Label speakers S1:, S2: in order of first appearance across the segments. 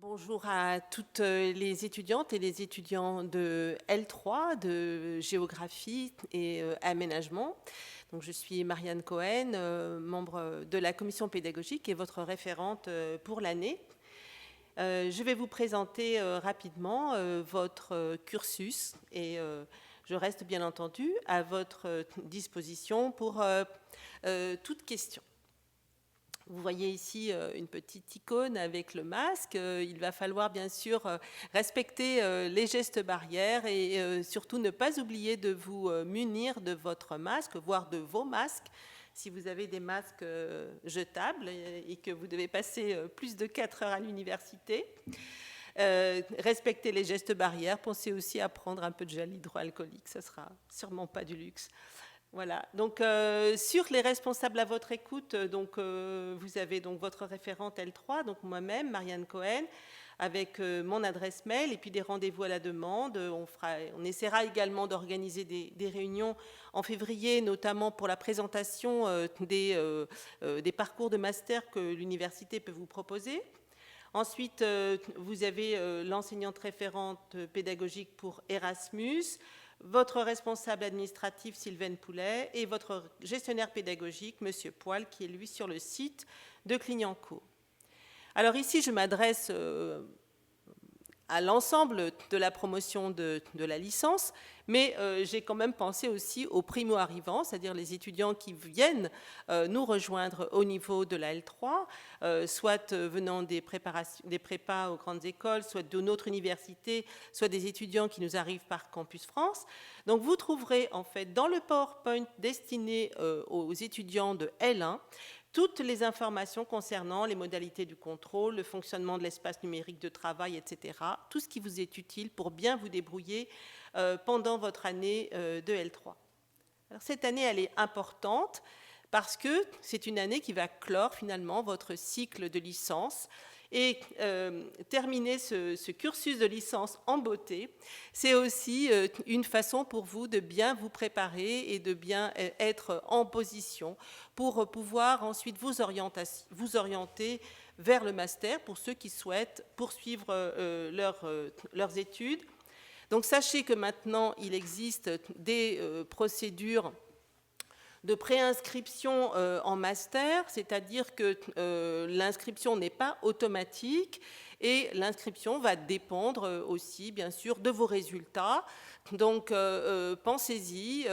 S1: Bonjour à toutes les étudiantes et les étudiants de L3, de géographie et aménagement. Donc, je suis Marianne Cohen, membre de la commission pédagogique et votre référente pour l'année. Je vais vous présenter rapidement votre cursus et je reste bien entendu à votre disposition pour toute question. Vous voyez ici une petite icône avec le masque. Il va falloir bien sûr respecter les gestes barrières et surtout ne pas oublier de vous munir de votre masque, voire de vos masques, si vous avez des masques jetables et que vous devez passer plus de 4 heures à l'université. Respectez les gestes barrières. Pensez aussi à prendre un peu de gel hydroalcoolique. Ce ne sera sûrement pas du luxe. Voilà, donc sur les responsables à votre écoute, vous avez donc votre référente L3, donc moi-même, Marianne Cohen, avec mon adresse mail et puis des rendez-vous à la demande. On essaiera également d'organiser des réunions en février, notamment pour la présentation des parcours de master que l'université peut vous proposer. Ensuite, vous avez l'enseignante référente pédagogique pour Erasmus, votre responsable administratif, Sylvaine Poulet, et votre gestionnaire pédagogique, M. Poil, qui est lui sur le site de Clignancourt. Alors ici, je m'adresse à l'ensemble de la promotion de la licence, mais j'ai quand même pensé aussi aux primo-arrivants, c'est-à-dire les étudiants qui viennent nous rejoindre au niveau de la L3, soit venant des prépas aux grandes écoles, soit de notre université, soit des étudiants qui nous arrivent par Campus France. Donc vous trouverez en fait dans le PowerPoint destiné aux étudiants de L1 toutes les informations concernant les modalités du contrôle, le fonctionnement de l'espace numérique de travail, etc. Tout ce qui vous est utile pour bien vous débrouiller pendant votre année de L3. Alors, cette année, elle est importante parce que c'est une année qui va clore finalement votre cycle de licence. Et terminer ce cursus de licence en beauté, c'est aussi une façon pour vous de bien vous préparer et de bien être en position pour pouvoir ensuite vous orienter vers le master pour ceux qui souhaitent poursuivre leurs études. Donc sachez que maintenant, il existe des procédures de préinscription en master, c'est-à-dire que l'inscription n'est pas automatique et l'inscription va dépendre aussi, bien sûr, de vos résultats. Donc, pensez-y,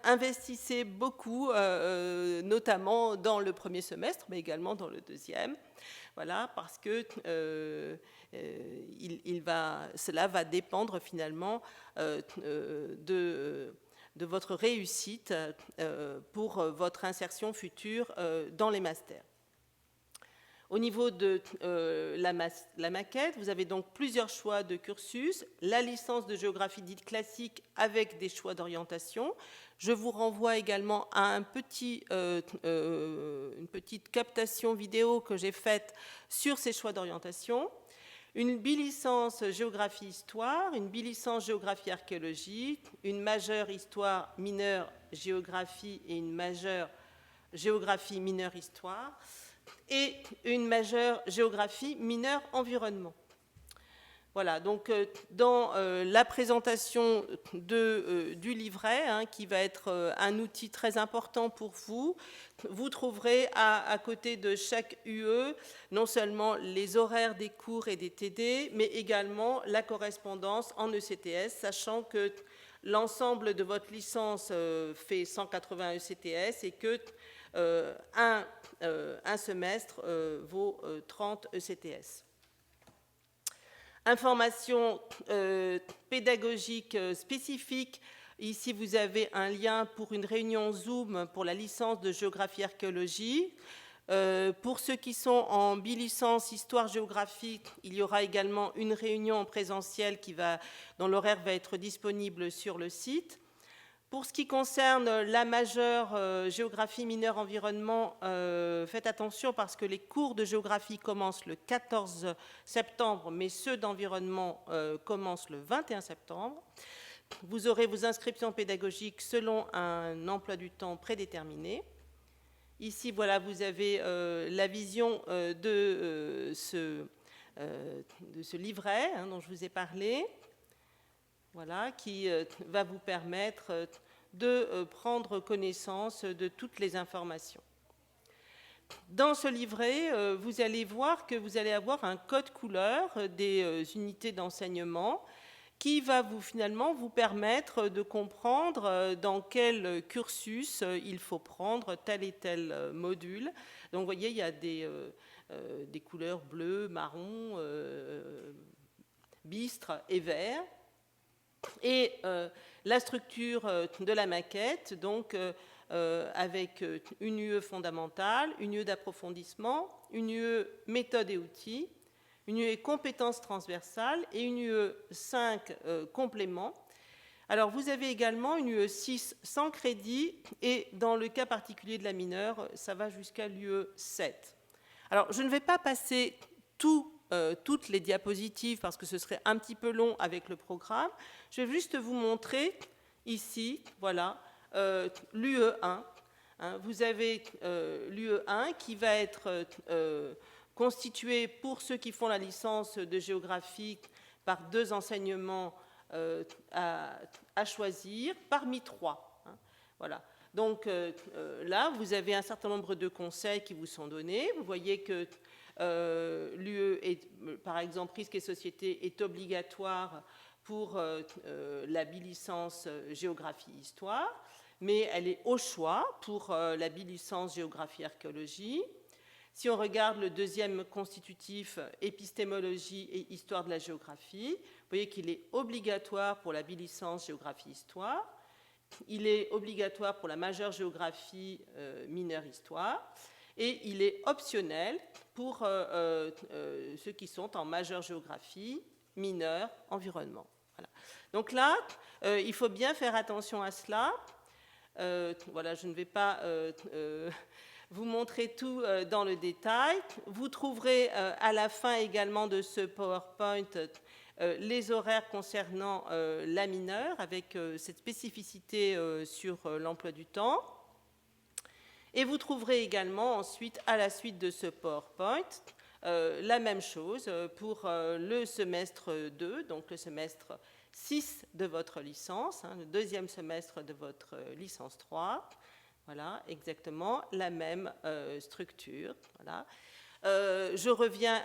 S1: investissez beaucoup, notamment dans le premier semestre, mais également dans le deuxième. Voilà, parce que cela va dépendre finalement de votre réussite pour votre insertion future dans les masters. Au niveau de la maquette, vous avez donc plusieurs choix de cursus. La licence de géographie dite classique avec des choix d'orientation. Je vous renvoie également à une petite captation vidéo que j'ai faite sur ces choix d'orientation. Une bilicence géographie-histoire, une bilicence géographie-archéologie, une majeure histoire mineure géographie et une majeure géographie mineure histoire, et une majeure géographie mineure environnement. Voilà, donc dans la présentation du livret, qui va être un outil très important pour vous, vous trouverez à côté de chaque UE non seulement les horaires des cours et des TD, mais également la correspondance en ECTS, sachant que l'ensemble de votre licence fait 180 ECTS et que un semestre vaut 30 ECTS. Informations pédagogiques spécifiques. Ici, vous avez un lien pour une réunion Zoom pour la licence de géographie-archéologie. Pour ceux qui sont en bilicence histoire-géographie, il y aura également une réunion en présentiel dont l'horaire va être disponible sur le site. Pour ce qui concerne la majeure géographie mineure environnement, faites attention parce que les cours de géographie commencent le 14 septembre, mais ceux d'environnement commencent le 21 septembre. Vous aurez vos inscriptions pédagogiques selon un emploi du temps prédéterminé. Ici, voilà, vous avez la vision de ce livret dont je vous ai parlé, voilà, qui va vous permettre de prendre connaissance de toutes les informations. Dans ce livret, vous allez voir que vous allez avoir un code couleur des unités d'enseignement qui va finalement vous permettre de comprendre dans quel cursus il faut prendre tel et tel module. Donc vous voyez, il y a des couleurs bleu, marron, bistre et vert. Et la structure de la maquette, donc avec une UE fondamentale, une UE d'approfondissement, une UE méthode et outils, une UE compétences transversales et une UE 5 compléments. Alors, vous avez également une UE 6 sans crédit et dans le cas particulier de la mineure, ça va jusqu'à l'UE 7. Alors, je ne vais pas passer toutes les diapositives parce que ce serait un petit peu long avec le programme. Je vais juste vous montrer ici, voilà, l'UE1. Vous avez l'UE1 qui va être constitué pour ceux qui font la licence de géographie par 2 enseignements à choisir parmi 3. Voilà. Donc là, vous avez un certain nombre de conseils qui vous sont donnés. Vous voyez que l'UE, par exemple, risque et société, est obligatoire pour la bilicence géographie-histoire, mais elle est au choix pour la bilicence géographie-archéologie. Si on regarde le deuxième constitutif, épistémologie et histoire de la géographie, vous voyez qu'il est obligatoire pour la bilicence géographie-histoire, il est obligatoire pour la majeure géographie mineure-histoire, et il est optionnel pour ceux qui sont en majeure géographie, mineure, environnement. Voilà. Donc là, il faut bien faire attention à cela. Voilà, je ne vais pas vous montrer tout dans le détail. Vous trouverez à la fin également de ce PowerPoint les horaires concernant la mineure avec cette spécificité sur l'emploi du temps. Et vous trouverez également ensuite, à la suite de ce PowerPoint, la même chose pour le semestre 2, donc le semestre 6 de votre licence, le deuxième semestre de votre licence 3. Voilà, exactement la même structure. Voilà. Je reviens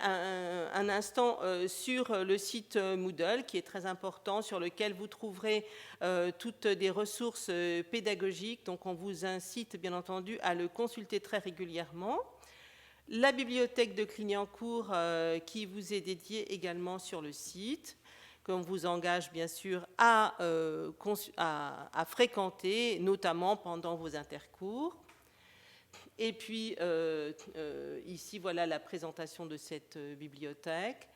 S1: un instant sur le site Moodle, qui est très important, sur lequel vous trouverez toutes des ressources pédagogiques. Donc, on vous incite, bien entendu, à le consulter très régulièrement. La bibliothèque de Clignancourt, qui vous est dédiée également sur le site, qu'on vous engage, bien sûr, à fréquenter, notamment pendant vos intercours. Et puis, ici, voilà la présentation de cette bibliothèque.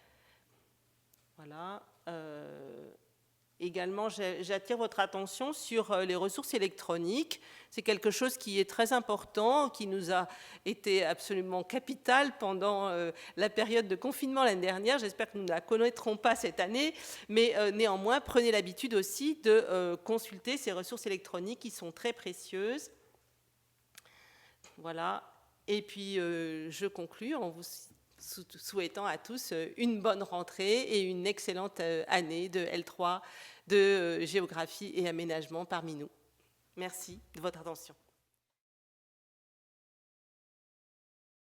S1: Voilà. Également, j'attire votre attention sur les ressources électroniques. C'est quelque chose qui est très important, qui nous a été absolument capital pendant la période de confinement l'année dernière. J'espère que nous ne la connaîtrons pas cette année, mais néanmoins, prenez l'habitude aussi de consulter ces ressources électroniques qui sont très précieuses. Voilà. Et puis, je conclus en vous souhaitant à tous une bonne rentrée et une excellente année de L3 de géographie et aménagement parmi nous. Merci de votre attention.